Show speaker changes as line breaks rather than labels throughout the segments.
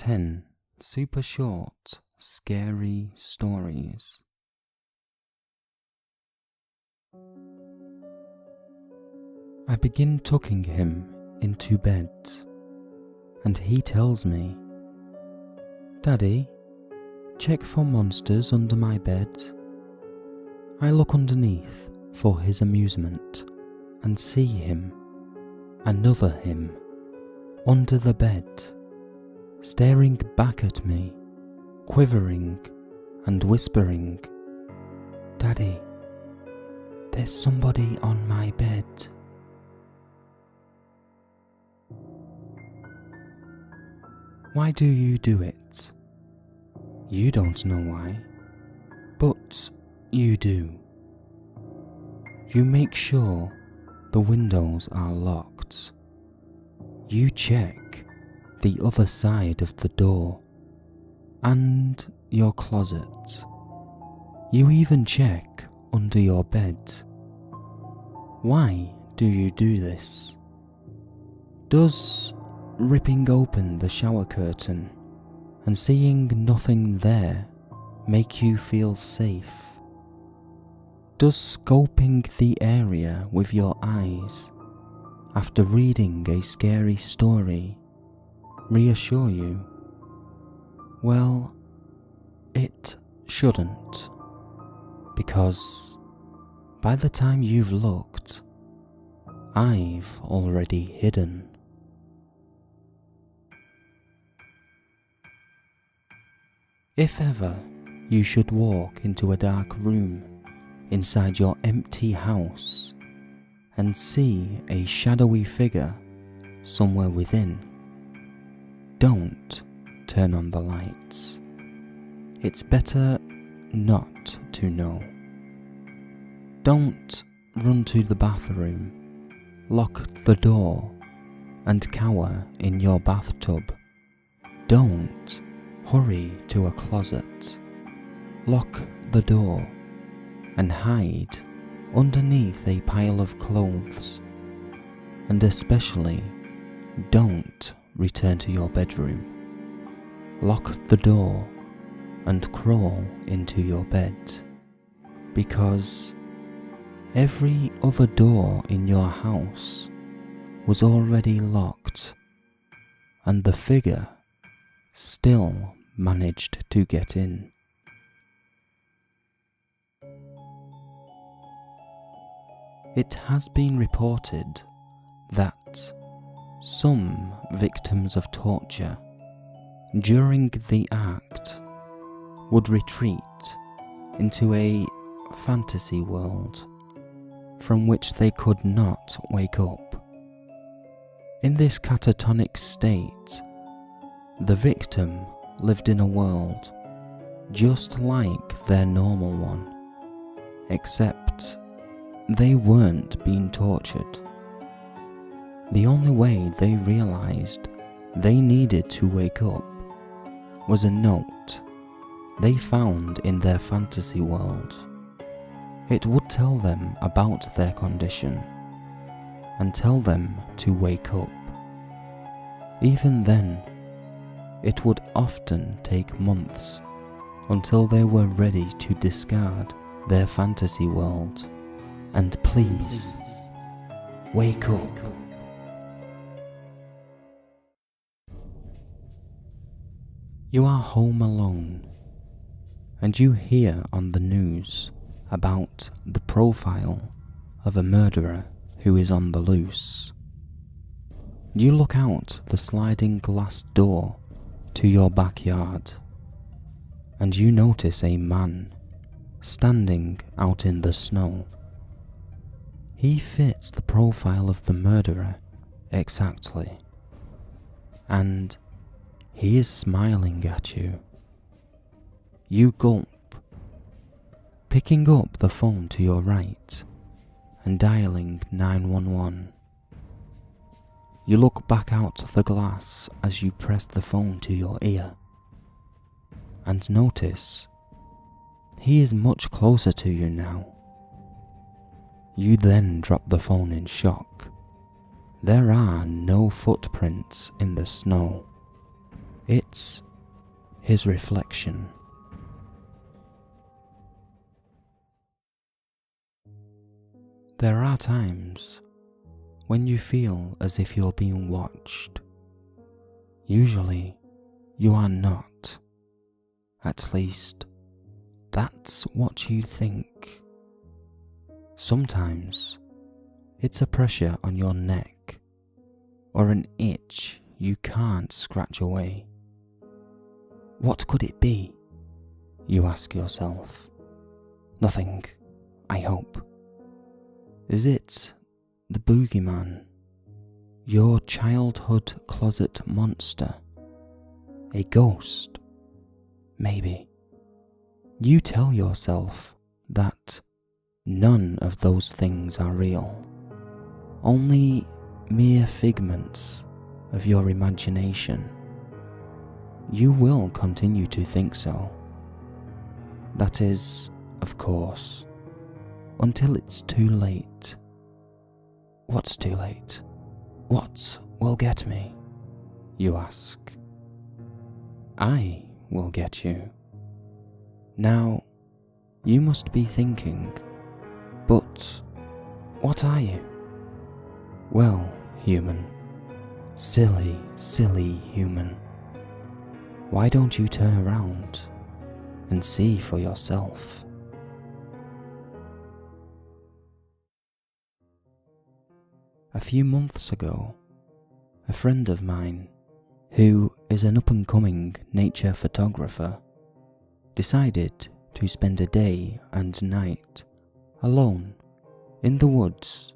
10 super short, scary stories. I begin tucking him into bed, and he tells me, "Daddy, check for monsters under my bed." I look underneath for his amusement and see him, another him, under the bed, staring back at me, quivering and whispering, "Daddy, there's somebody on my bed." Why do you do it? You don't know why, but you do. You make sure the windows are locked. You check the other side of the door and your closet. You even check under your bed. Why do you do this? Does ripping open the shower curtain and seeing nothing there make you feel safe? Does scoping the area with your eyes after reading a scary story reassure you? Well, it shouldn't, because by the time you've looked, I've already hidden. If ever you should walk into a dark room inside your empty house and see a shadowy figure somewhere within, don't turn on the lights. It's better not to know. Don't run to the bathroom, lock the door, and cower in your bathtub. Don't hurry to a closet, lock the door, and hide underneath a pile of clothes. And especially, don't return to your bedroom. Lock the door and crawl into your bed, because every other door in your house was already locked, and the figure still managed to get in. It has been reported that some victims of torture during the act would retreat into a fantasy world from which they could not wake up. In this catatonic state, the victim lived in a world just like their normal one, except they weren't being tortured. The only way they realized they needed to wake up was a note they found in their fantasy world. It would tell them about their condition and tell them to wake up. Even then, it would often take months until they were ready to discard their fantasy world and please wake up. You are home alone, and you hear on the news about the profile of a murderer who is on the loose. You look out the sliding glass door to your backyard, and you notice a man standing out in the snow. He fits the profile of the murderer exactly, and he is smiling at you. You gulp, picking up the phone to your right and dialing 911. You look back out the glass as you press the phone to your ear and notice he is much closer to you now. You then drop the phone in shock. There are no footprints in the snow. It's his reflection. There are times when you feel as if you're being watched. Usually, you are not. At least, that's what you think. Sometimes, it's a pressure on your neck, or an itch you can't scratch away. What could it be? You ask yourself. Nothing, I hope. Is it the boogeyman? Your childhood closet monster? A ghost? Maybe. You tell yourself that none of those things are real, only mere figments of your imagination. You will continue to think so. That is, of course, until it's too late. What's too late? What will get me? You ask. I will get you. Now, you must be thinking, but what are you? Well, human. Silly, silly human. Why don't you turn around and see for yourself? A few months ago, a friend of mine, who is an up-and-coming nature photographer, decided to spend a day and night alone in the woods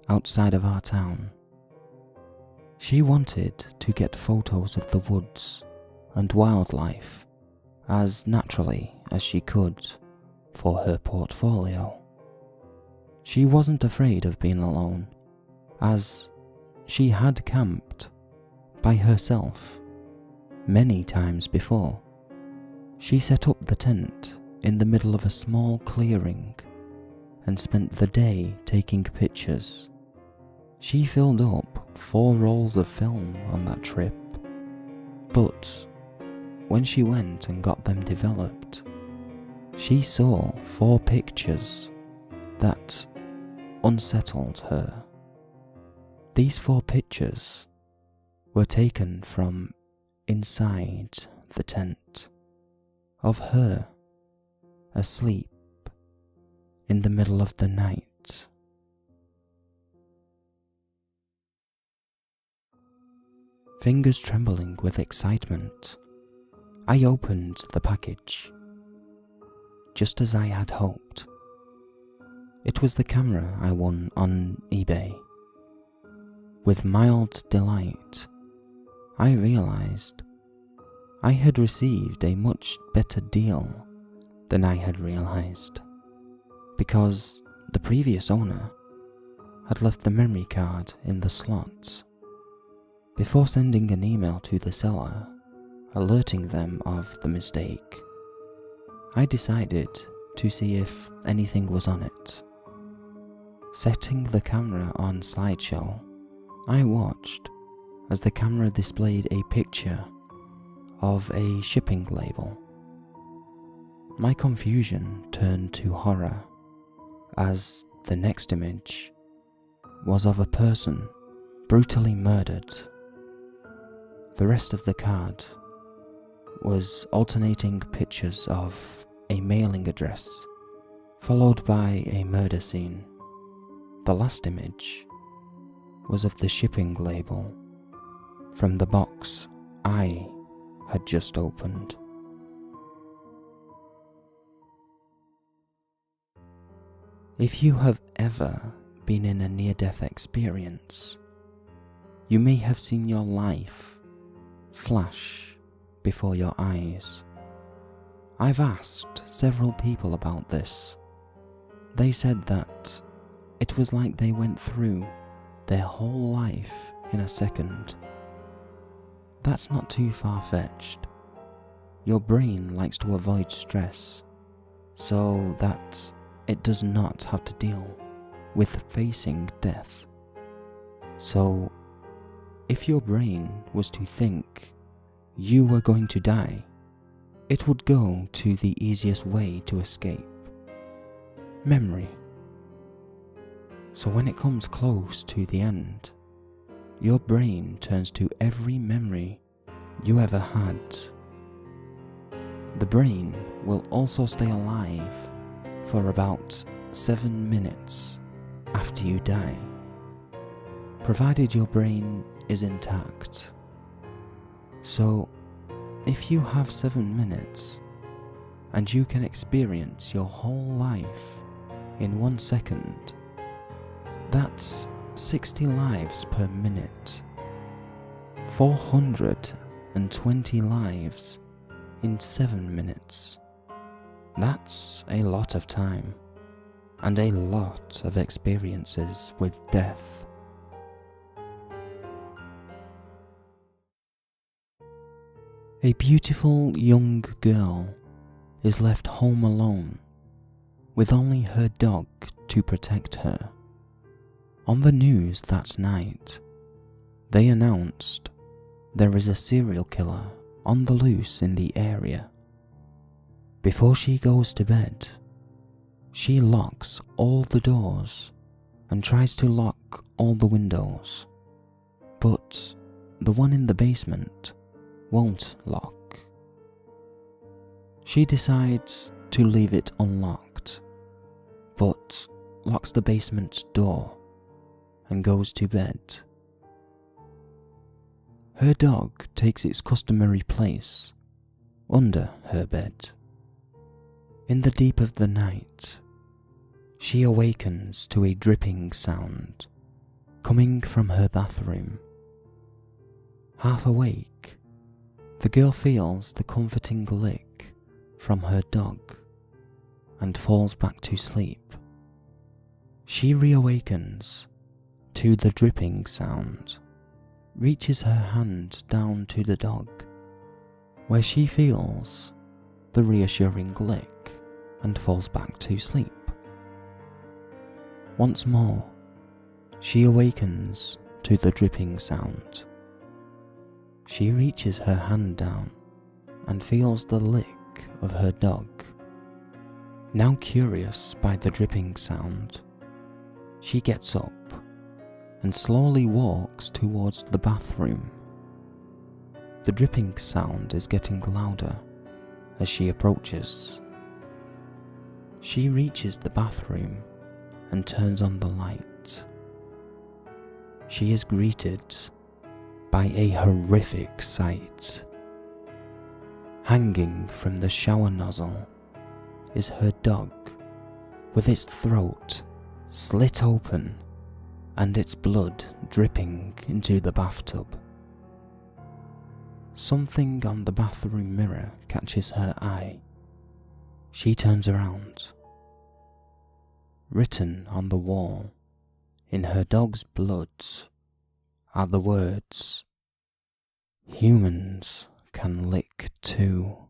outside of our town. She wanted to get photos of the woods and wildlife as naturally as she could for her portfolio. She wasn't afraid of being alone, as she had camped by herself many times before. She set up the tent in the middle of a small clearing and spent the day taking pictures. She filled up 4 rolls of film on that trip, but when she went and got them developed, she saw 4 pictures that unsettled her. These 4 pictures were taken from inside the tent, of her asleep in the middle of the night. Fingers trembling with excitement, I opened the package, just as I had hoped. It was the camera I won on eBay. With mild delight, I realized I had received a much better deal than I had realized, because the previous owner had left the memory card in the slot. Before sending an email to the seller, alerting them of the mistake, I decided to see if anything was on it. Setting the camera on slideshow, I watched as the camera displayed a picture of a shipping label. My confusion turned to horror as the next image was of a person brutally murdered. The rest of the card was alternating pictures of a mailing address, followed by a murder scene. The last image was of the shipping label from the box I had just opened. If you have ever been in a near-death experience, you may have seen your life flash before your eyes. I've asked several people about this. They said that it was like they went through their whole life in a second. That's not too far-fetched. Your brain likes to avoid stress, so that it does not have to deal with facing death. So, if your brain was to think you were going to die, it would go to the easiest way to escape: memory. So when it comes close to the end, your brain turns to every memory you ever had. The brain will also stay alive for about 7 minutes after you die, provided your brain is intact. So, if you have 7 minutes and you can experience your whole life in 1 second, that's 60 lives per minute, 420 lives in 7 minutes. That's a lot of time and a lot of experiences with death. A beautiful young girl is left home alone with only her dog to protect her. On the news that night, they announced there is a serial killer on the loose in the area. Before she goes to bed, she locks all the doors and tries to lock all the windows, but the one in the basement won't lock. She decides to leave it unlocked, but locks the basement door and goes to bed. Her dog takes its customary place under her bed. In the deep of the night, she awakens to a dripping sound coming from her bathroom. Half awake, the girl feels the comforting lick from her dog and falls back to sleep. She reawakens to the dripping sound, reaches her hand down to the dog, where she feels the reassuring lick and falls back to sleep. Once more, she awakens to the dripping sound. She reaches her hand down and feels the lick of her dog. Now curious by the dripping sound, she gets up and slowly walks towards the bathroom. The dripping sound is getting louder as she approaches. She reaches the bathroom and turns on the light. She is greeted by a horrific sight. Hanging from the shower nozzle is her dog, with its throat slit open and its blood dripping into the bathtub. Something on the bathroom mirror catches her eye. She turns around. Written on the wall, in her dog's blood, are the words, "Humans can lick too."